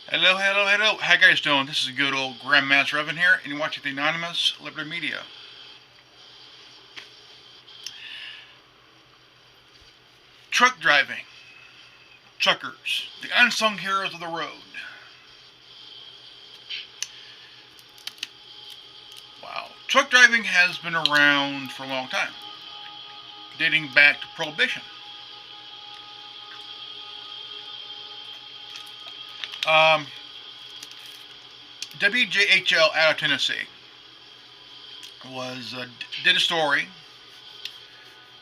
Hello, hello, hello. How you guys doing? This is good old Grandmaster Evan here, and you're watching the Anonymous Liberty Media. Truck driving. Truckers. The unsung heroes of the road. Wow. Truck driving has been around for a long time, dating back to Prohibition. Um, WJHL out of Tennessee did a story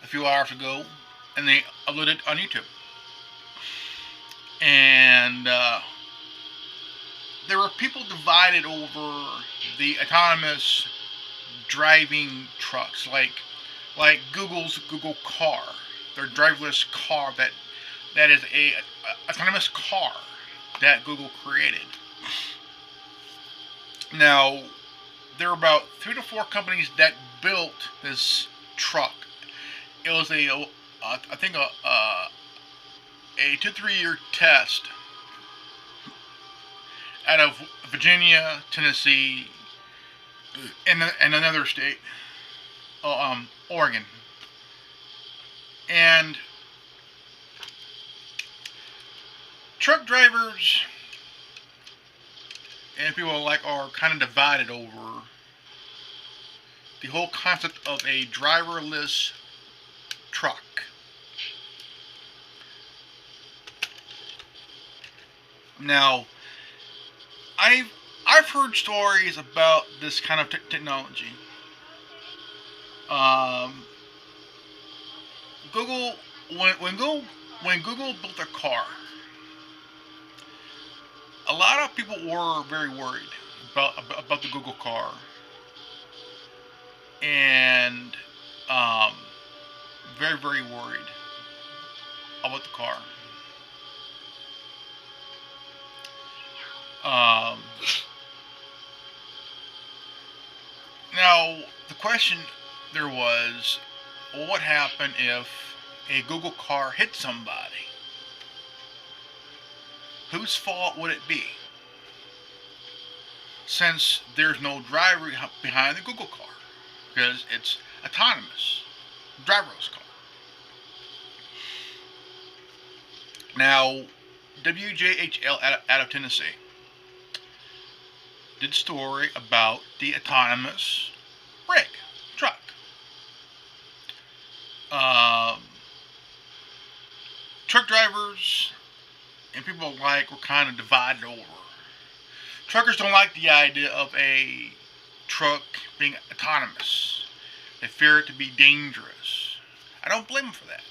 a few hours ago, and they uploaded it on YouTube. And there were people divided over the autonomous driving trucks, like Google's Google Car, their driverless car that is a autonomous car that Google created. Now, there were about 3 to 4 companies that built this truck. It was I think a 2-3 year test out of Virginia, Tennessee, and another state, Oregon, and truck drivers and people are kind of divided over the whole concept of a driverless truck. Now, I've heard stories about this kind of technology. Um, Google when Google built a car, a lot of people were very worried about the Google car, and um, very worried about the car. Um, Now, the question there was, well, what happened if a Google car hit somebody? Whose fault would it be? Since there's no driver behind the Google car, because it's autonomous, driverless car. Now, WJHL out of Tennessee did a story about the autonomous rig truck. Um, Truck drivers and people alike were kind of divided over. Truckers don't like the idea of a truck being autonomous. They fear it to be dangerous. I don't blame them for that.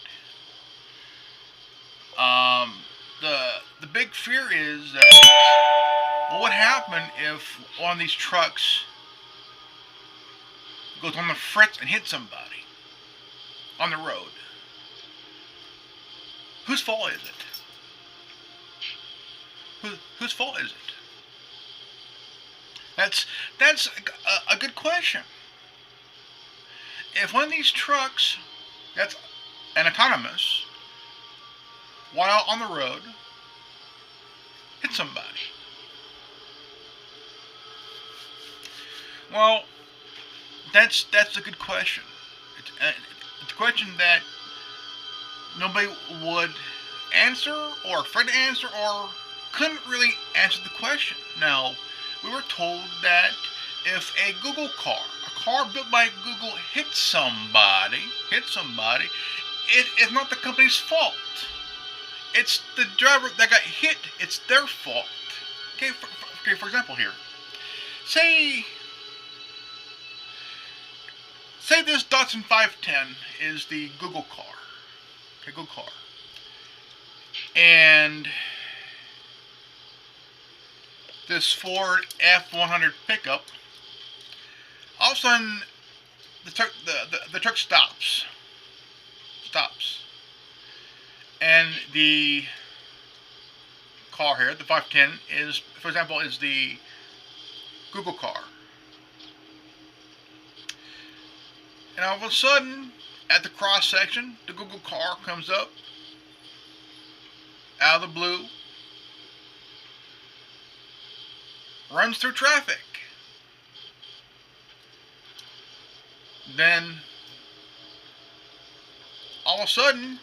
The big fear is that what would happen if one of these trucks goes on the fritz and hits somebody on the road? Whose fault is it? Whose fault is it? That's a good question. If one of these trucks that's an autonomous, while on the road, hits somebody, well, that's a good question. It's a question that nobody would answer, or afraid to answer, or couldn't really answer the question. Now, we were told that if a Google car, a car built by Google, hits somebody, it is not the company's fault. It's the driver that got hit. It's their fault. Okay, for example here, say this Datsun 510 is the Google car. Okay, Google car. And this Ford F100 pickup, all of a sudden the truck stops, and the car here, the 510, is, for example, is the Google car. And all of a sudden, at the cross section, the Google car comes up out of the blue, runs through traffic. Then all of a sudden,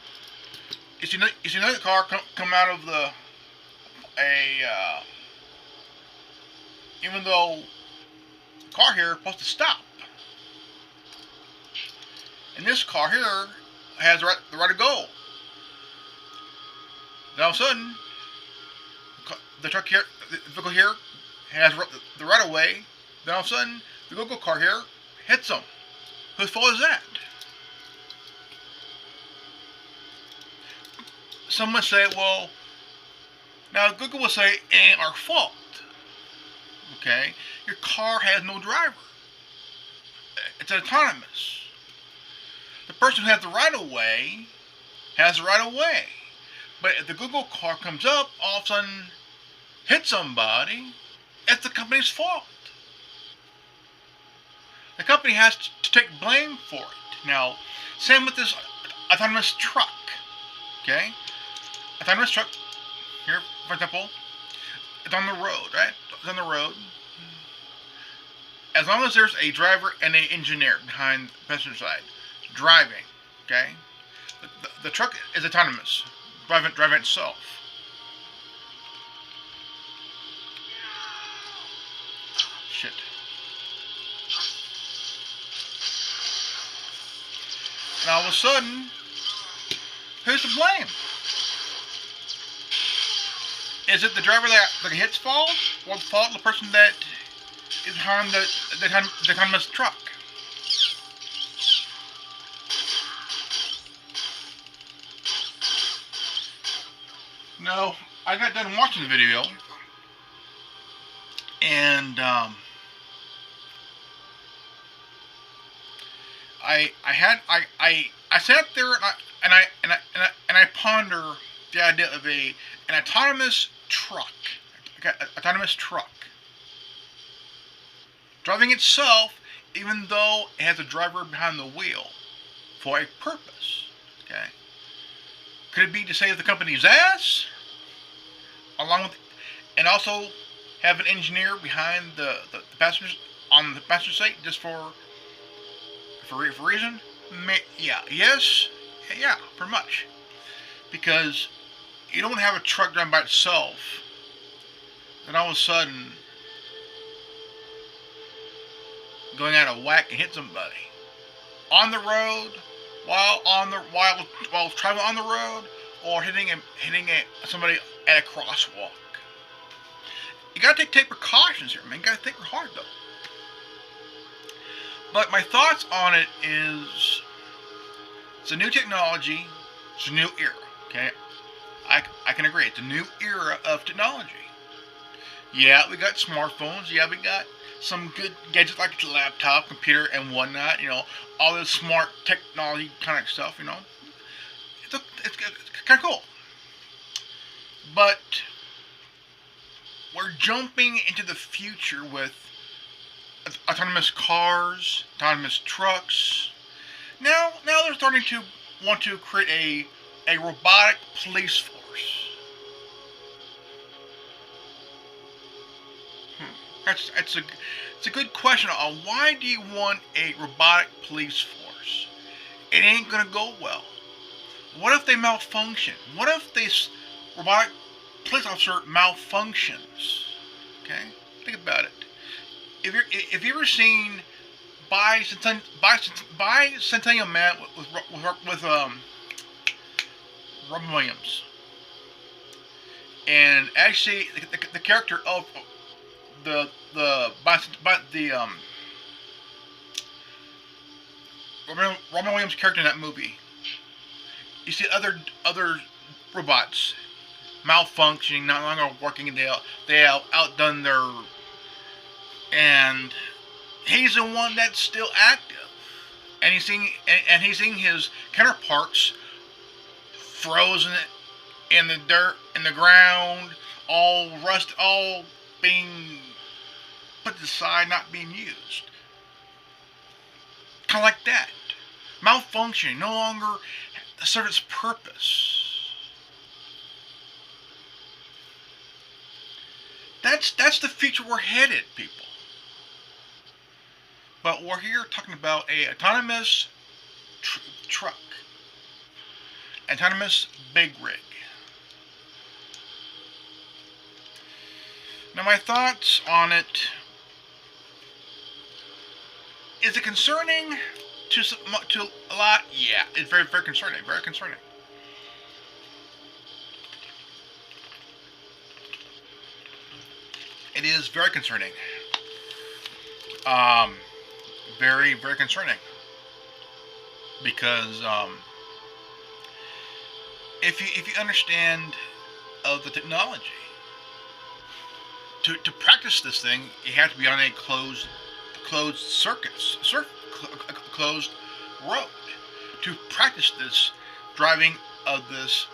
you see another car come out of even though the car here is supposed to stop. And this car here has the right to go. Then all of a sudden, the vehicle here has the right of way. Then all of a sudden, the go-go car here hits them. Whose fault is that? Someone say, well, now Google will say, it ain't our fault. Okay? Your car has no driver. It's autonomous. The person who has the right of way has the right of way. But if the Google car comes up, all of a sudden hits somebody, it's the company's fault. The company has to take blame for it. Now, same with this autonomous truck. Okay? Autonomous truck, here, for example, it's on the road, right? It's on the road. As long as there's a driver and an engineer behind the passenger side driving, okay? The truck is autonomous, driving itself. Shit. And all of a sudden, who's to blame? Is it the driver that hits fault, or the fault of the person that is behind the autonomous truck? No, I got done watching the video, and I sat there and I ponder the idea of an autonomous truck, autonomous truck, driving itself, even though it has a driver behind the wheel, for a purpose. Okay, could it be to save the company's ass, along with, and also have an engineer behind the passengers on the passenger seat just for reason? Yeah, pretty much. Because you don't have a truck driving by itself, then all of a sudden going out of whack and hit somebody on the road, while traveling on the road, or hitting somebody at a crosswalk. You gotta take precautions here, man. You gotta think hard though. But my thoughts on it is, it's a new technology, it's a new era. Okay, I can agree. It's a new era of technology. Yeah, we got smartphones. Yeah, we got some good gadgets like the laptop, computer, and whatnot. You know, all this smart technology kind of stuff. You know, it's kind of cool. But we're jumping into the future with autonomous cars, autonomous trucks. Now they're starting to want to create a robotic police force. It's a good question. Why do you want a robotic police force? It ain't gonna go well. What if they malfunction? What if this robotic police officer malfunctions? Okay, think about it. If you ever seen Bicentennial Man with Robin Williams, and actually the character of the Robin Williams character in that movie, you see other robots malfunctioning, not longer working, and they have outdone their, and he's the one that's still active, and he's seeing his counterparts frozen in the dirt, in the ground, all rust, all being put to the side, not being used. Kind of like that. Malfunctioning, no longer serve its purpose. that's the future we're headed, people. But we're here talking about a autonomous truck, autonomous big rig. Now, my thoughts on it. Is it concerning to a lot? Yeah, it's very, very concerning. Very concerning. It is very concerning. Very, very concerning. Because if you understand of the technology, to practice this thing, you have to be on a closed closed road. To practice this driving of this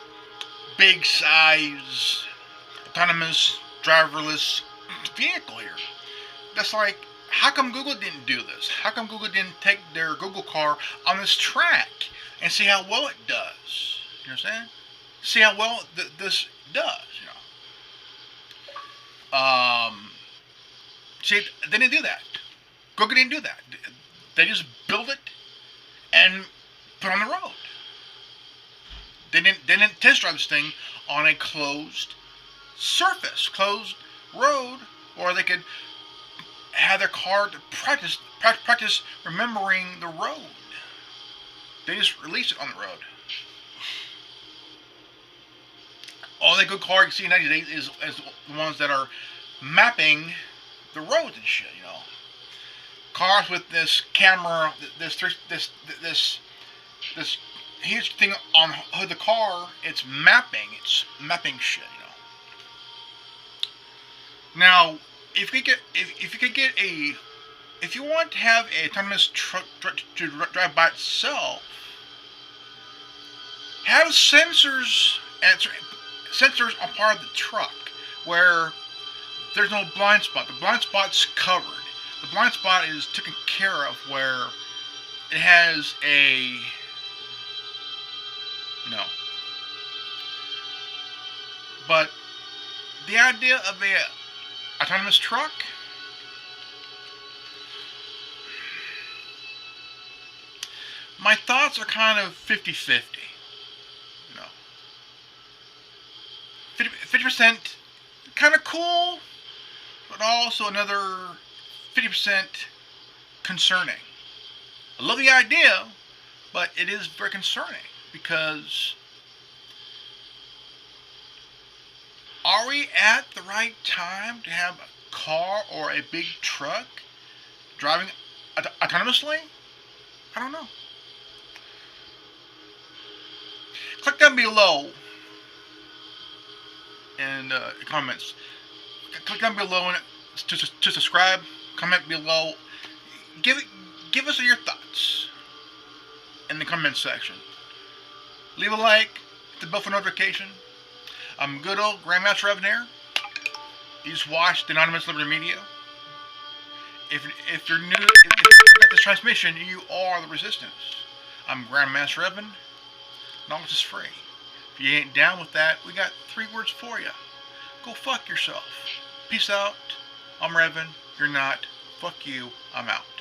big size autonomous driverless vehicle here. That's like, how come Google didn't do this? How come Google didn't take their Google car on this track and see how well it does? You understand? See how well this does. See, they didn't do that. Google didn't do that. They just built it and put it on the road. They didn't test drive this thing on a closed surface, closed road, or they could have their car to practice remembering the road. They just released it on the road. All the good car you see nowadays is the ones that are mapping the roads and shit. Cars with this camera, this huge thing on the car. It's mapping shit. Now, if you want to have a autonomous truck to drive by itself, have sensors on part of the truck where there's no blind spot. The blind spot's covered. The blind spot is taken care of where it has a But the idea of a autonomous truck, my thoughts are kind of 50-50. 50% kind of cool, but also another 50% concerning. I love the idea, but it is very concerning because are we at the right time to have a car or a big truck driving autonomously? I don't know. Click down below in the comments. Click down below to subscribe. Comment below. Give us your thoughts in the comment section. Leave a like. Hit the bell for notification. I'm good old Grandmaster Evan here. You just watched the Anonymous Liberty Media. If you're new, if you got this transmission, you are the resistance. I'm Grandmaster Evan. Knowledge is free. If you ain't down with that, we got 3 words for you. Go fuck yourself. Peace out. I'm Revan. You're not. Fuck you. I'm out.